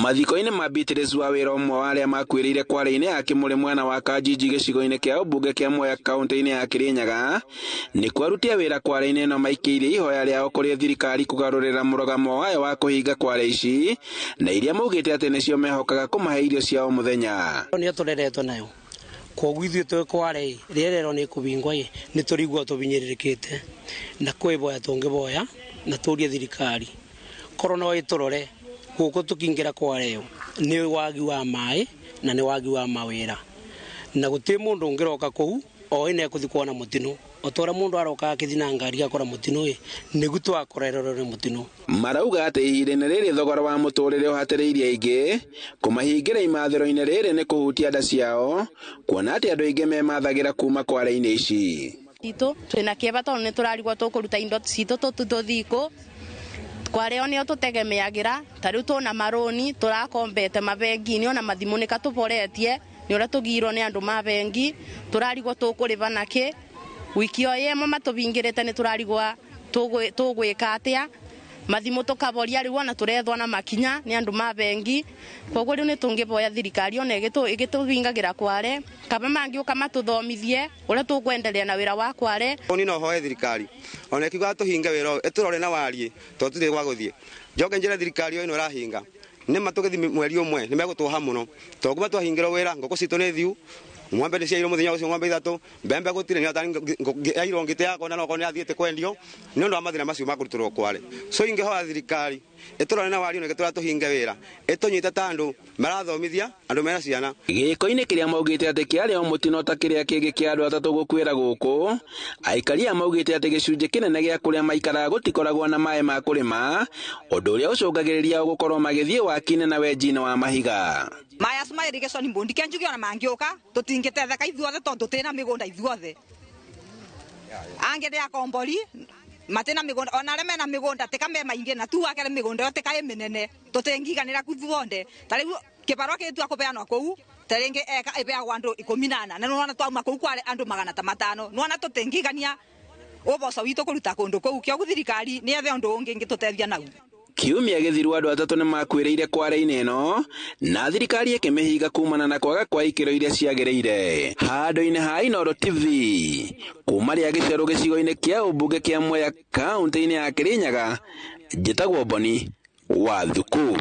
Mathiko-inĩ ma Beatrice wa wĩra ũmwe wa arĩa makuĩrĩire Kwale-inĩ ya Kĩmũrĩ mwena wa Kanjinji gĩcigo-inĩ kĩa ũmbunge kĩa Mwea kaunti-inĩ ya Kirinyaga nĩkuo aruti a wĩra Kwale-inĩ ĩno maikĩirie ihoya rĩao kũrĩ thirikari kũgarũrĩra mũrũgamo wayo wa kũhinga Kwale ici na iria maugĩte atĩ nĩcio mehokaga kũmahe irio cia o mũthenya. Nĩ tũreretwo nayo koguo ithuĩ twĩ Kwale rĩerero nĩ kũbingwa nĩ tũrigua tũbinyĩrĩrĩkĩte na kwĩboya tũngĩboya na tũrie thirikari korona ĩtũrore gũkũ tũkĩingĩra Kwale nĩ wagi wa maĩ na nĩ wagi wa mawĩra na gũtĩ mũndũ ũngĩroka kũu o ene kũthi kuona mũtino otora mũndũ aroka akĩthina ngari akora mũtino nĩgu twakorererwo nĩ mũtino. Marauga atĩ ihinda-inĩ rĩrĩ thogora wa mũtũrĩre ũhatĩrĩirie aingĩ kũmahingĩra imathĩro-inĩ rĩrĩ nĩ kũhutia nda ciao kuona atĩ andũ aingĩ memathagĩra kuma Kwale-inĩ ici. Twĩna kĩeba tondũ nĩ tũrarigwo tũkũruta indo citũ tũthikũ Kwale nĩo tũtegemeagĩra tarĩu tũna maroni tũrakombete mabengi-inĩ ona mathimũ nĩ katũboretie nĩ ũrĩa tũgirwo nĩ andũ mabengi tũrarigwo tũkũrĩba nakĩ wiki o yemo matũbingĩrĩte nĩ tũrarigwa tũgwĩka atĩa mathimũ tũkaboria rĩu ona tũrethwo na makinya nĩ andũ mabengi koguo rĩu nĩ tũngĩboya thirikari ona ĩgĩtũbingagĩra Kwale kaba mangĩũka matũthomithie ũrĩa tũkwendelea na wĩra wa Kwale. Ni no hoye thirikari ona ĩkiuga tũhinge wĩra ĩtũrore na wariĩ tondũ tũtirĩ gwa gũthiĩ njoke njĩre thirikari ĩno ĩrahinga nĩ matũgĩthi mweri ũmwe nĩ megũtũha mũno tondũ kuma twahingĩrwo wĩra ngũkũ citũ nĩ thiu ng'ombe nĩ ciairwo mũthenya ũcio ng'ombe ithatũ mbembe gũtirĩ nĩ yairwo ngĩte yakwa na noko nĩ athiĩte kwendio nĩ ũndũ wa mathĩna macio makũrutĩrwo Kwale so ingĩhoya thirikari ĩtũrore na wariĩ na ĩgĩtũra tũhinge wĩra ĩtũnyite ta andũ marathomithia andũ mena ciana. Gĩko-inĩ kĩrĩa maugĩte atĩ kĩarĩ o mũtino ta kĩrĩa kĩngĩ kĩa andũ atatũ gũkuĩra gũkũ aikaria maugĩte atĩ gĩcunjĩ kĩnene gĩa kũrĩa maikaraga gũtikoragwo na maĩ ma kũrĩma ũndũ ũrĩa ũcũngagĩrĩria gũkorwo magĩthiĩ waki-inĩ na wenji-inĩ wa mahiga. Maya sma irrigation mbondi kenjugi ona mangĩũka tũtingĩtetheka ithuothe tondũ tũtĩna mĩgũnda ithuothe angĩrĩ ya kombori matĩna mĩgũnda ona arĩa mena mĩgũnda tĩkame maingĩ na tu wakere mĩgũnda yo tĩkaĩ mĩnene tũtingĩiganĩra kuthuonde tarĩu kĩbarua kĩtua kũbeanwo kũu tarĩngĩ eka ĩbeagwo andũ 14 na nĩwona twauma kũu Kwale andũ 500 nĩwona tũtingĩigania ũboco witũ kũruta kũndũ kũu kĩogu thirikari nĩ ethe ũndũ ũngĩ ingĩtũteithia nau. Kiumia gĩthiru andũ atatũ nĩ makuĩrĩire Kwale-inĩ ĩno na thirikari ĩkĩmĩhinga kumana na kwaga kwa ikĩro iria ciagĩrĩire. Handũ-inĩ ha Inooro TV kuma rĩa Gĩcerũ gĩcigo-inĩ kĩa ũmbunge kĩa Mwea kaunti-inĩ ya Kirinyaga njĩtagwo Boni wa Thuku.